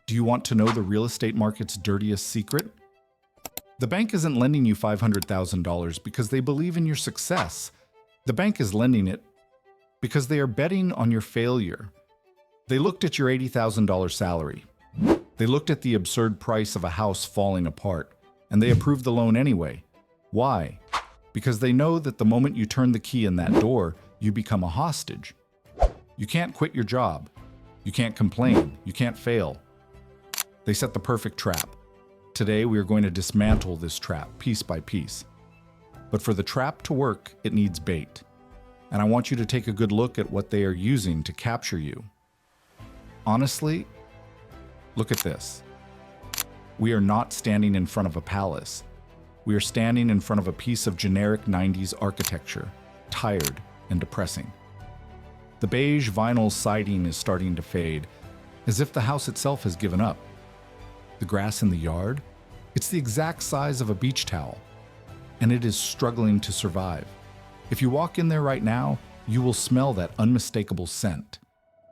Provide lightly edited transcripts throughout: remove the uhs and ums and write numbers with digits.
Do you want to know the real estate market's dirtiest secret? The bank isn't lending you $500,000 because they believe in your success. The bank is lending it because they are betting on your failure. They looked at your $80,000 salary. They looked at the absurd price of a house falling apart, and they approved the loan anyway. Why? Because they know that the moment you turn the key in that door, you become a hostage. You can't quit your job. You can't complain. You can't fail. They set the perfect trap. Today, we are going to dismantle this trap piece by piece. But for the trap to work, it needs bait. And I want you to take a good look at what they are using to capture you. Honestly, look at this. We are not standing in front of a palace. We are standing in front of a piece of generic 90s architecture, tired and depressing. The beige vinyl siding is starting to fade, as if the house itself has given up. The grass in the yard, it's the exact size of a beach towel, and it is struggling to survive. If you walk in there right now, you will smell that unmistakable scent,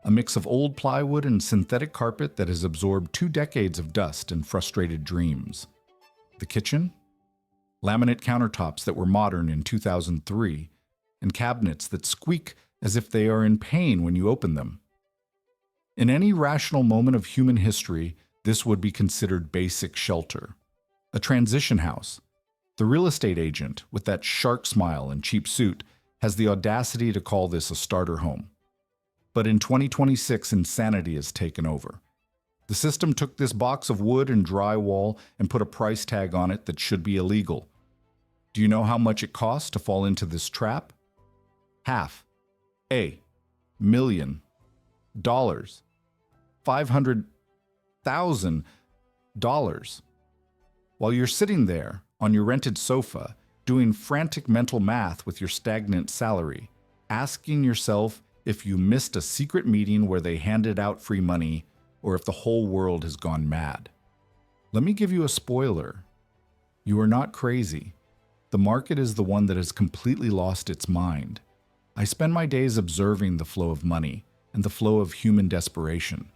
a mix of old plywood and synthetic carpet that has absorbed 2 decades of dust and frustrated dreams. The kitchen? Laminate countertops that were modern in 2003, and cabinets that squeak as if they are in pain when you open them. In any rational moment of human history, this would be considered basic shelter. A transition house. The real estate agent, with that shark smile and cheap suit, has the audacity to call this a starter home. But in 2026, insanity has taken over. The system took this box of wood and drywall and put a price tag on it that should be illegal. Do you know how much it costs to fall into this trap? $500 million. $500,000. While you're sitting there on your rented sofa, doing frantic mental math with your stagnant salary, asking yourself if you missed a secret meeting where they handed out free money, or if the whole world has gone mad. Let me give you a spoiler. You are not crazy. The market is the one that has completely lost its mind. I spend my days observing the flow of money and the flow of human desperation.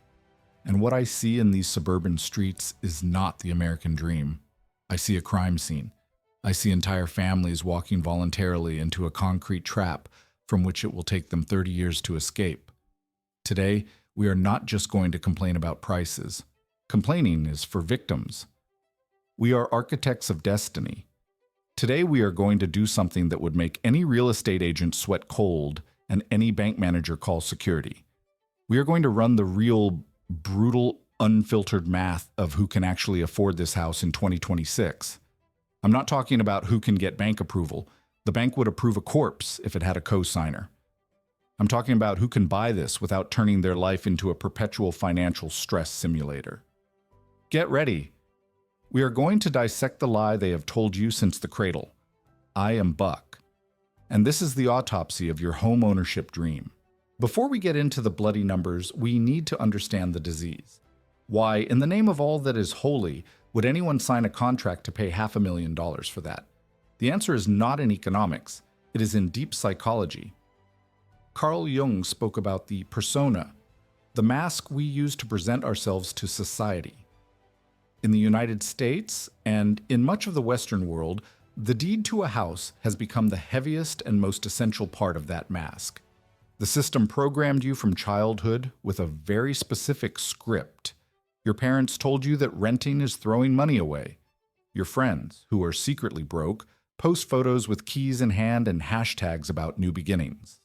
And what I see in these suburban streets is not the American dream. I see a crime scene. I see entire families walking voluntarily into a concrete trap from which it will take them 30 years to escape. Today, we are not just going to complain about prices. Complaining is for victims. We are architects of destiny. Today, we are going to do something that would make any real estate agent sweat cold and any bank manager call security. We are going to run the real, brutal, unfiltered math of who can actually afford this house in 2026. I'm not talking about who can get bank approval. The bank would approve a corpse if it had a co-signer. I'm talking about who can buy this without turning their life into a perpetual financial stress simulator. Get ready. We are going to dissect the lie they have told you since the cradle. I am Buck. And this is the autopsy of your home ownership dream. Before we get into the bloody numbers, we need to understand the disease. Why, in the name of all that is holy, would anyone sign a contract to pay $500,000 for that? The answer is not in economics. It is in deep psychology. Carl Jung spoke about the persona, the mask we use to present ourselves to society. In the United States, and in much of the Western world, the deed to a house has become the heaviest and most essential part of that mask. The system programmed you from childhood with a very specific script. Your parents told you that renting is throwing money away. Your friends, who are secretly broke, post photos with keys in hand and hashtags about new beginnings.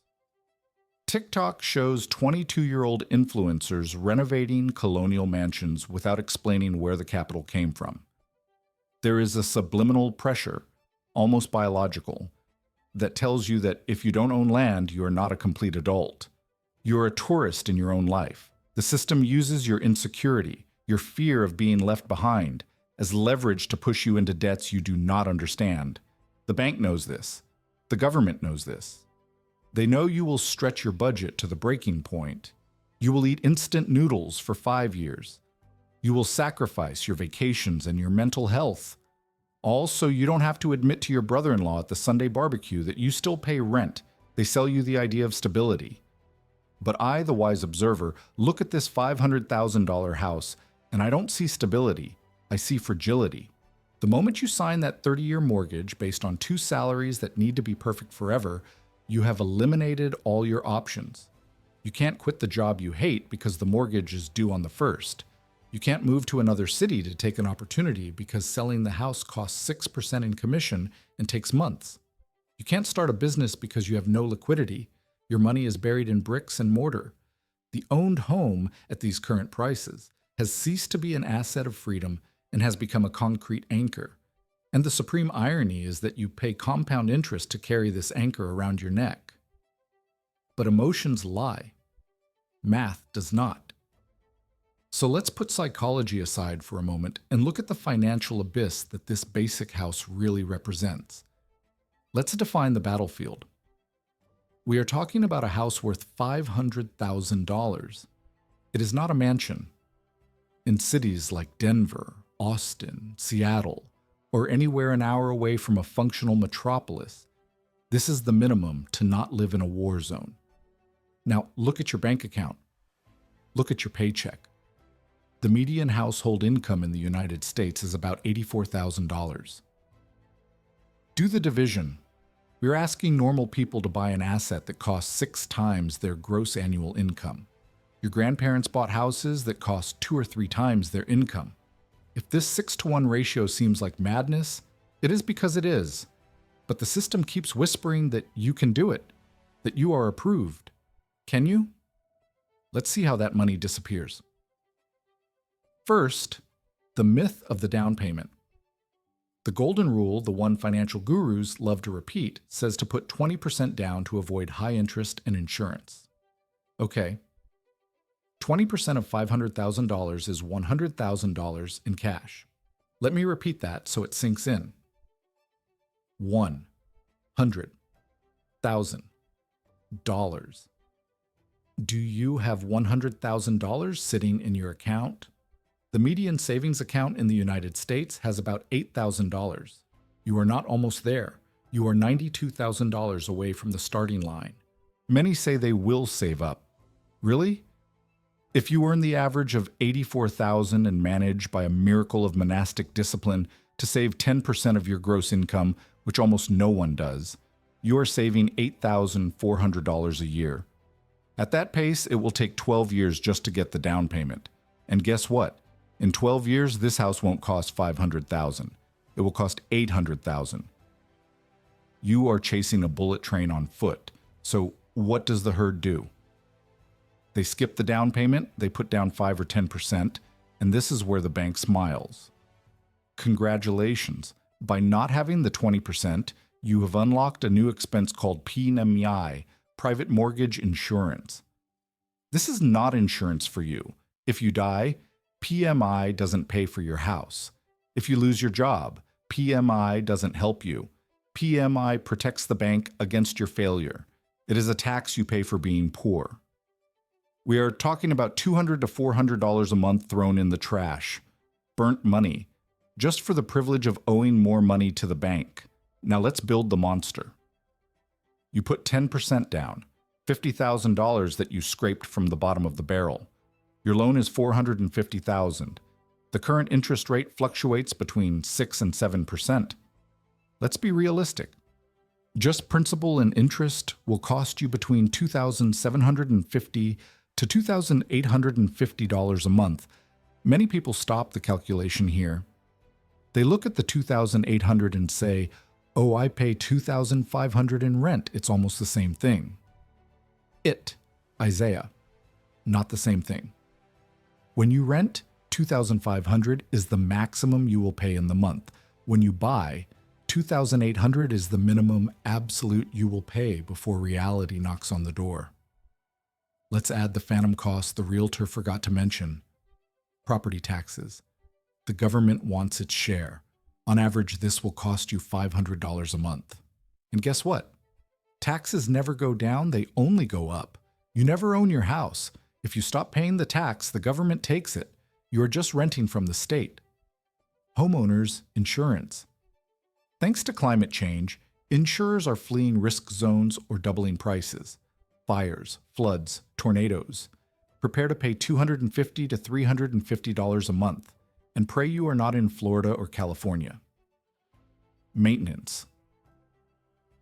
TikTok shows 22-year-old influencers renovating colonial mansions without explaining where the capital came from. There is a subliminal pressure, almost biological, that tells you that if you don't own land, you are not a complete adult. You are a tourist in your own life. The system uses your insecurity, your fear of being left behind, as leverage to push you into debts you do not understand. The bank knows this. The government knows this. They know you will stretch your budget to the breaking point. You will eat instant noodles for 5 years. You will sacrifice your vacations and your mental health. All so you don't have to admit to your brother-in-law at the Sunday barbecue that you still pay rent. They sell you the idea of stability. But I, the wise observer, look at this $500,000 house And I don't see stability, I see fragility. The moment you sign that 30-year mortgage based on two salaries that need to be perfect forever, you have eliminated all your options. You can't quit the job you hate because the mortgage is due on the 1st. You can't move to another city to take an opportunity because selling the house costs 6% in commission and takes months. You can't start a business because you have no liquidity. Your money is buried in bricks and mortar. The owned home at these current prices has ceased to be an asset of freedom and has become a concrete anchor. And the supreme irony is that you pay compound interest to carry this anchor around your neck. But emotions lie. Math does not. So let's put psychology aside for a moment and look at the financial abyss that this basic house really represents. Let's define the battlefield. We are talking about a house worth $500,000. It is not a mansion. In cities like Denver, Austin, Seattle, or anywhere an hour away from a functional metropolis, this is the minimum to not live in a war zone. Now, look at your bank account. Look at your paycheck. The median household income in the United States is about $84,000. Do the division. We're asking normal people to buy an asset that costs 6 times their gross annual income. Your grandparents bought houses that cost 2 or 3 times their income. If this 6-to-1 ratio seems like madness, it is because it is. But the system keeps whispering that you can do it, that you are approved. Can you? Let's see how that money disappears. First, the myth of the down payment. The golden rule, the one financial gurus love to repeat, says to put 20% down to avoid high interest and insurance. Okay, 20% of $500,000 is $100,000 in cash. Let me repeat that so it sinks in. $100,000. Do you have $100,000 sitting in your account? The median savings account in the United States has about $8,000. You are not almost there. You are $92,000 away from the starting line. Many say they will save up. Really? If you earn the average of $84,000 and manage by a miracle of monastic discipline to save 10% of your gross income, which almost no one does, you are saving $8,400 a year. At that pace, it will take 12 years just to get the down payment. And guess what? In 12 years, this house won't cost $500,000. It will cost $800,000. You are chasing a bullet train on foot. So what does the herd do? They skip the down payment, they put down 5 or 10%, and this is where the bank smiles. Congratulations. By not having the 20%, you have unlocked a new expense called PMI, private mortgage insurance. This is not insurance for you. If you die, PMI doesn't pay for your house. If you lose your job, PMI doesn't help you. PMI protects the bank against your failure. It is a tax you pay for being poor. We are talking about $200 to $400 a month thrown in the trash. Burnt money, just for the privilege of owing more money to the bank. Now let's build the monster. You put 10% down, $50,000 that you scraped from the bottom of the barrel. Your loan is $450,000. The current interest rate fluctuates between 6 and 7%. Let's be realistic. Just principal and interest will cost you between $2,750 to $2,850 a month. Many people stop the calculation here. They look at the $2,800 and say, "Oh, I pay $2,500 in rent. It's almost the same thing." Isaiah, not the same thing. When you rent, $2,500 is the maximum you will pay in the month. When you buy, $2,800 is the minimum absolute you will pay before reality knocks on the door. Let's add the phantom cost the realtor forgot to mention. Property taxes. The government wants its share. On average, this will cost you $500 a month. And guess what? Taxes never go down, they only go up. You never own your house. If you stop paying the tax, the government takes it. You are just renting from the state. Homeowners insurance. Thanks to climate change, insurers are fleeing risk zones or doubling prices. Fires, floods, tornadoes. Prepare to pay $250 to $350 a month, and pray you are not in Florida or California. Maintenance.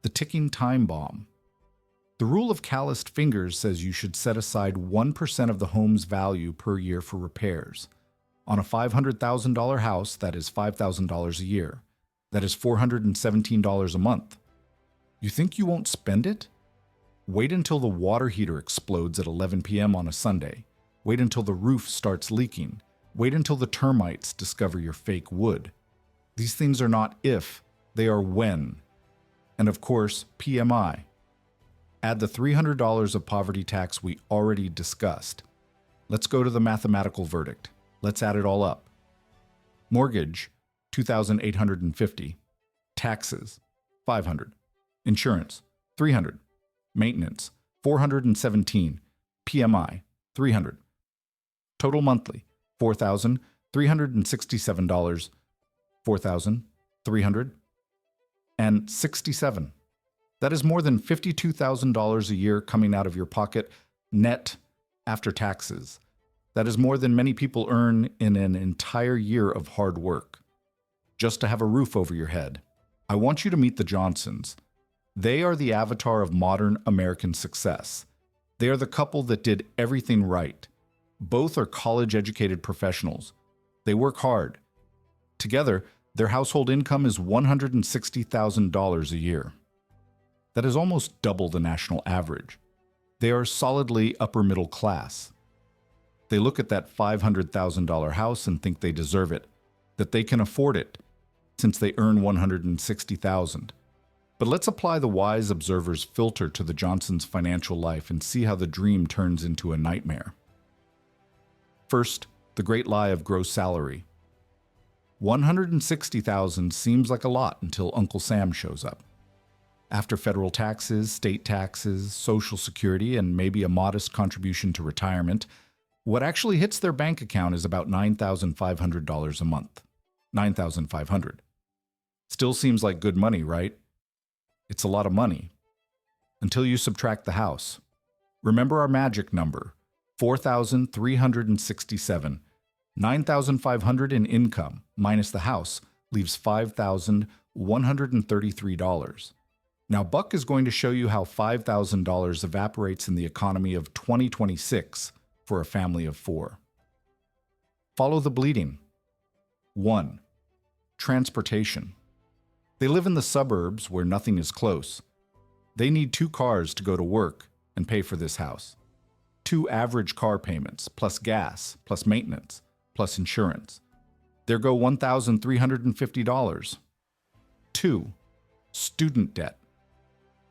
The ticking time bomb. The rule of calloused fingers says you should set aside 1% of the home's value per year for repairs. On a $500,000 house, that is $5,000 a year. That is $417 a month. You think you won't spend it? Wait until the water heater explodes at 11 p.m. on a Sunday. Wait until the roof starts leaking. Wait until the termites discover your fake wood. These things are not if, they are when. And of course, PMI. Add the $300 of poverty tax we already discussed. Let's go to the mathematical verdict. Let's add it all up. Mortgage, $2,850. Taxes, $500. Insurance, $300. Maintenance, $417. PMI, $300. Total monthly, $4,367. $4,367. That is more than $52,000 a year coming out of your pocket net after taxes. That is more than many people earn in an entire year of hard work. Just to have a roof over your head. I want you to meet the Johnsons. They are the avatar of modern American success. They are the couple that did everything right. Both are college-educated professionals. They work hard. Together, their household income is $160,000 a year. That is almost double the national average. They are solidly upper middle class. They look at that $500,000 house and think they deserve it, that they can afford it, since they earn $160,000. But let's apply the wise observer's filter to the Johnsons' financial life and see how the dream turns into a nightmare. First, the great lie of gross salary. $160,000 seems like a lot until Uncle Sam shows up. After federal taxes, state taxes, Social Security, and maybe a modest contribution to retirement, what actually hits their bank account is about $9,500 a month. $9,500. Still seems like good money, right? It's a lot of money. Until you subtract the house. Remember our magic number, 4,367. 9,500 in income minus the house leaves $5,133. Now Buck is going to show you how $5,000 evaporates in the economy of 2026 for a family of 4. Follow the bleeding. 1. Transportation. They live in the suburbs where nothing is close. They need 2 cars to go to work and pay for this house. 2 average car payments, plus gas, plus maintenance, plus insurance. There go $1,350. 2. Student debt.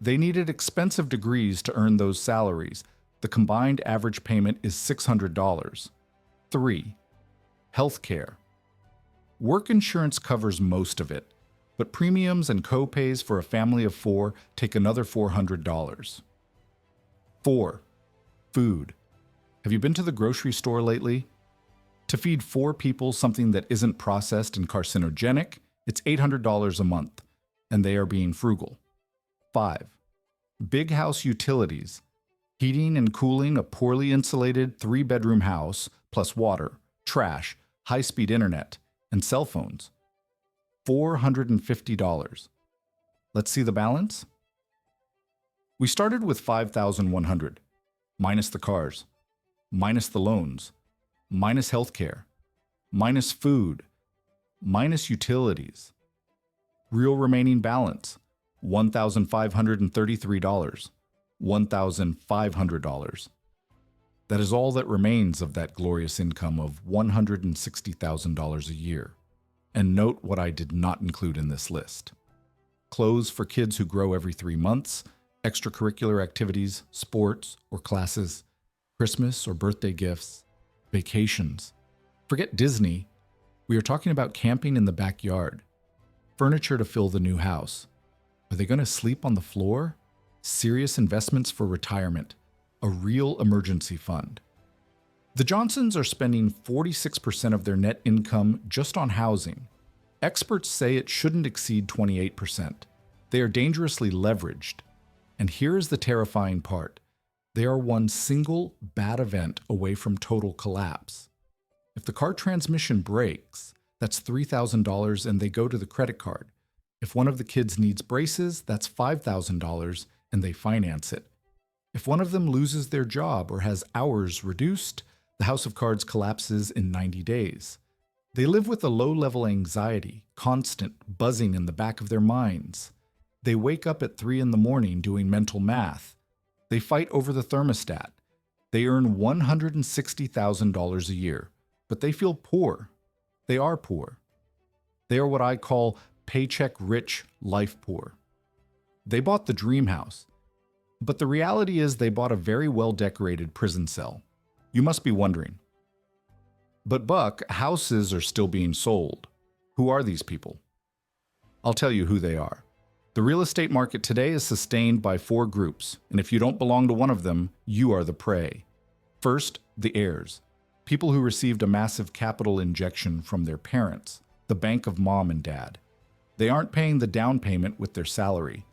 They needed expensive degrees to earn those salaries. The combined average payment is $600. 3. Healthcare. Work insurance covers most of it, but premiums and co-pays for a family of 4 take another $400. 4. Food. Have you been to the grocery store lately? To feed 4 people something that isn't processed and carcinogenic, it's $800 a month, and they are being frugal. 5. Big house utilities. Heating and cooling a poorly insulated 3-bedroom house, plus water, trash, high-speed internet, and cell phones. $450. Let's see the balance? We started with $5,100, minus the cars, minus the loans, minus healthcare, minus food, minus utilities. Real remaining balance, $1,533, $1,500. That is all that remains of that glorious income of $160,000 a year. And note what I did not include in this list. Clothes for kids who grow every 3 months, extracurricular activities, sports or classes, Christmas or birthday gifts, vacations. Forget Disney. We are talking about camping in the backyard. Furniture to fill the new house. Are they going to sleep on the floor? Serious investments for retirement. A real emergency fund. The Johnsons are spending 46% of their net income just on housing. Experts say it shouldn't exceed 28%. They are dangerously leveraged. And here is the terrifying part. They are one single bad event away from total collapse. If the car transmission breaks, that's $3,000 and they go to the credit card. If one of the kids needs braces, that's $5,000 and they finance it. If one of them loses their job or has hours reduced, the house of cards collapses in 90 days. They live with a low-level anxiety, constant buzzing in the back of their minds. They wake up at 3 in the morning doing mental math. They fight over the thermostat. They earn $160,000 a year, but they feel poor. They are poor. They are what I call paycheck rich, life poor. They bought the dream house, but the reality is they bought a very well-decorated prison cell. You must be wondering, but Buck, houses are still being sold. Who are these people? I'll tell you who they are. The real estate market today is sustained by 4 groups, and if you don't belong to one of them, you are the prey. First, the heirs. People who received a massive capital injection from their parents, the bank of mom and dad. They aren't paying the down payment with their salary.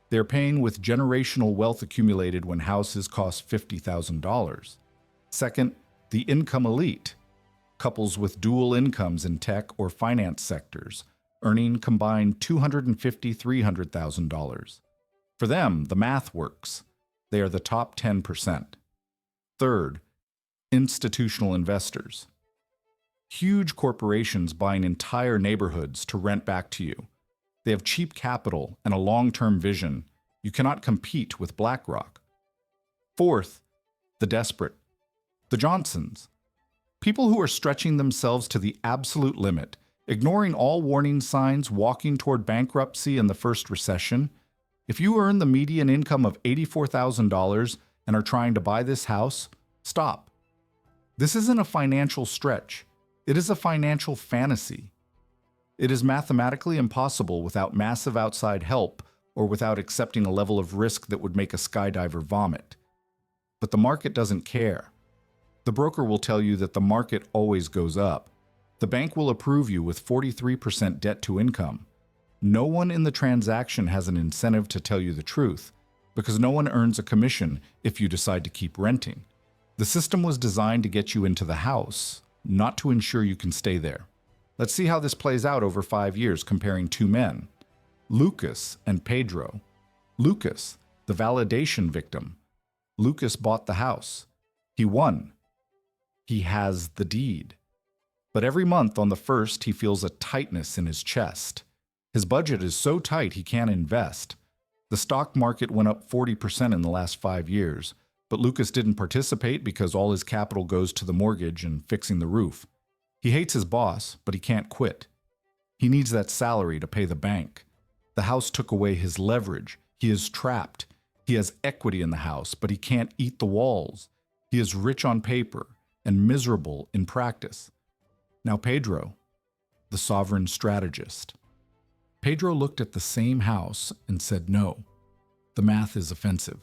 They're paying with generational wealth accumulated when houses cost $50,000. Second, the income elite. Couples with dual incomes in tech or finance sectors, earning combined $250,000 to $300,000. For them, the math works. They are the top 10%. Third, institutional investors. Huge corporations buying entire neighborhoods to rent back to you. They have cheap capital and a long-term vision. You cannot compete with BlackRock. Fourth, the desperate. The Johnsons. People who are stretching themselves to the absolute limit, ignoring all warning signs, walking toward bankruptcy in the first recession. If you earn the median income of $84,000 and are trying to buy this house, stop. This isn't a financial stretch. It is a financial fantasy. It is mathematically impossible without massive outside help or without accepting a level of risk that would make a skydiver vomit. But the market doesn't care. The broker will tell you that the market always goes up. The bank will approve you with 43% debt to income. No one in the transaction has an incentive to tell you the truth, because no one earns a commission if you decide to keep renting. The system was designed to get you into the house, not to ensure you can stay there. Let's see how this plays out over 5 years comparing 2 men. Lucas and Pedro. Lucas, the validation victim. Lucas bought the house. He won. He has the deed. But every month on the 1st, he feels a tightness in his chest. His budget is so tight he can't invest. The stock market went up 40% in the last 5 years, but Lucas didn't participate because all his capital goes to the mortgage and fixing the roof. He hates his boss, but he can't quit. He needs that salary to pay the bank. The house took away his leverage. He is trapped. He has equity in the house, but he can't eat the walls. He is rich on paper and miserable in practice. Now Pedro, the sovereign strategist. Pedro looked at the same house and said no. The math is offensive.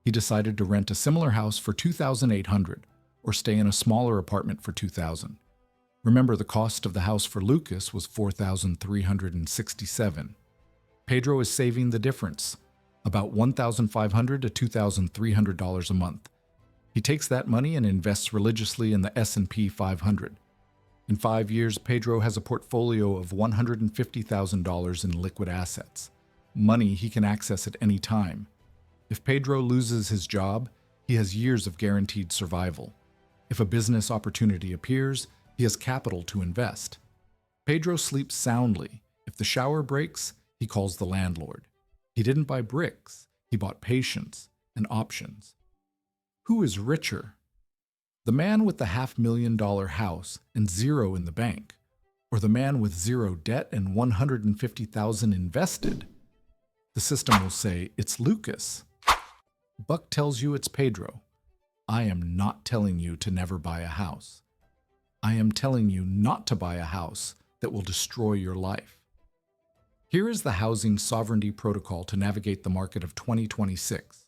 He decided to rent a similar house for $2,800 or stay in a smaller apartment for $2,000. Remember, the cost of the house for Lucas was $4,367. Pedro is saving the difference, about $1,500 to $2,300 a month. He takes that money and invests religiously in the S&P 500. In 5 years, Pedro has a portfolio of $150,000 in liquid assets, money he can access at any time. If Pedro loses his job, he has years of guaranteed survival. If a business opportunity appears, he has capital to invest. Pedro sleeps soundly. If the shower breaks, he calls the landlord. He didn't buy bricks. He bought patience and options. Who is richer? The man with the $500,000 house and zero in the bank, or the man with zero debt and $150,000 invested? The system will say it's Lucas. Buck tells you it's Pedro. I am not telling you to never buy a house. I am telling you not to buy a house that will destroy your life. Here is the Housing Sovereignty Protocol to navigate the market of 2026.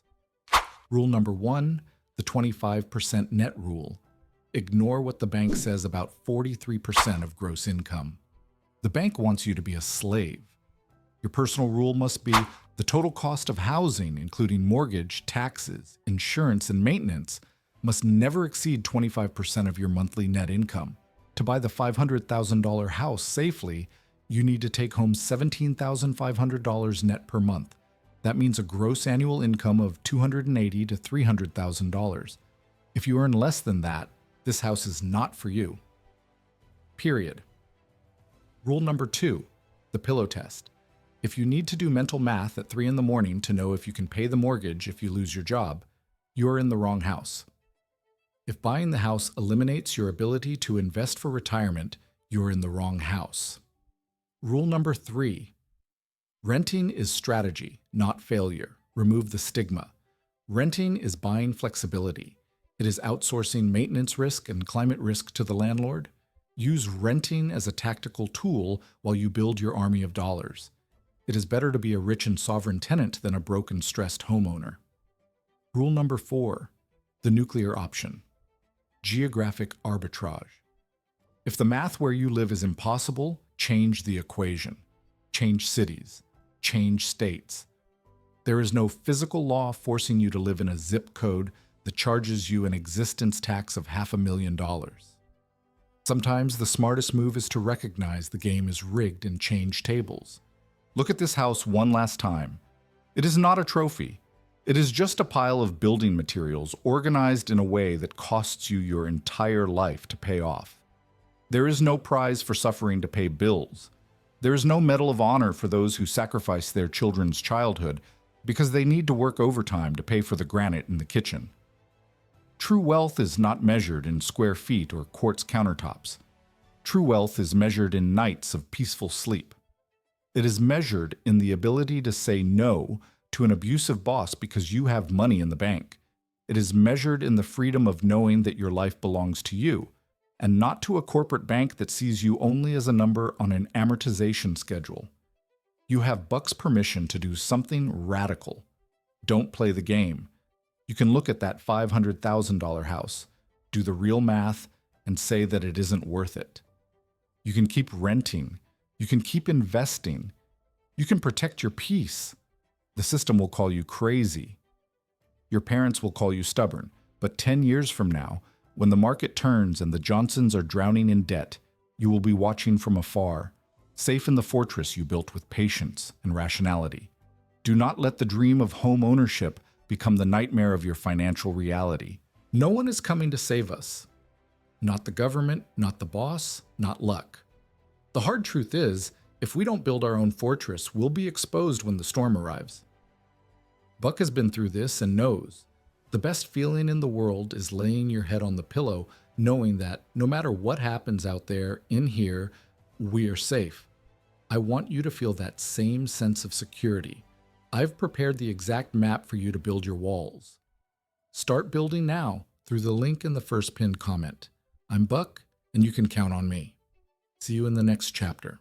Rule number 1, the 25% net rule. Ignore what the bank says about 43% of gross income. The bank wants you to be a slave. Your personal rule must be the total cost of housing, including mortgage, taxes, insurance, and maintenance, must never exceed 25% of your monthly net income. To buy the $500,000 house safely, you need to take home $17,500 net per month. That means a gross annual income of $280,000 to $300,000. If you earn less than that, this house is not for you. Period. Rule number 2, the pillow test. If you need to do mental math at 3 in the morning to know if you can pay the mortgage if you lose your job, you're in the wrong house. If buying the house eliminates your ability to invest for retirement, you're in the wrong house. Rule number 3, renting is strategy, not failure. Remove the stigma. Renting is buying flexibility. It is outsourcing maintenance risk and climate risk to the landlord. Use renting as a tactical tool while you build your army of dollars. It is better to be a rich and sovereign tenant than a broken, stressed homeowner. Rule number 4, the nuclear option. Geographic arbitrage. If the math where you live is impossible, change the equation. Change cities. Change states. There is no physical law forcing you to live in a zip code that charges you an existence tax of $500,000. Sometimes the smartest move is to recognize the game is rigged and change tables. Look at this house one last time. It is not a trophy. It is just a pile of building materials organized in a way that costs you your entire life to pay off. There is no prize for suffering to pay bills. There is no medal of honor for those who sacrifice their children's childhood because they need to work overtime to pay for the granite in the kitchen. True wealth is not measured in square feet or quartz countertops. True wealth is measured in nights of peaceful sleep. It is measured in the ability to say no to an abusive boss because you have money in the bank. It is measured in the freedom of knowing that your life belongs to you, and not to a corporate bank that sees you only as a number on an amortization schedule. You have Buck's permission to do something radical. Don't play the game. You can look at that $500,000 house, do the real math, and say that it isn't worth it. You can keep renting. You can keep investing. You can protect your peace. The system will call you crazy. Your parents will call you stubborn, but 10 years from now, when the market turns and the Johnsons are drowning in debt, you will be watching from afar, safe in the fortress you built with patience and rationality. Do not let the dream of home ownership become the nightmare of your financial reality. No one is coming to save us. Not the government, not the boss, not luck. The hard truth is, if we don't build our own fortress, we'll be exposed when the storm arrives. Buck has been through this and knows. The best feeling in the world is laying your head on the pillow, knowing that no matter what happens out there, in here, we are safe. I want you to feel that same sense of security. I've prepared the exact map for you to build your walls. Start building now through the link in the first pinned comment. I'm Buck, and you can count on me. See you in the next chapter.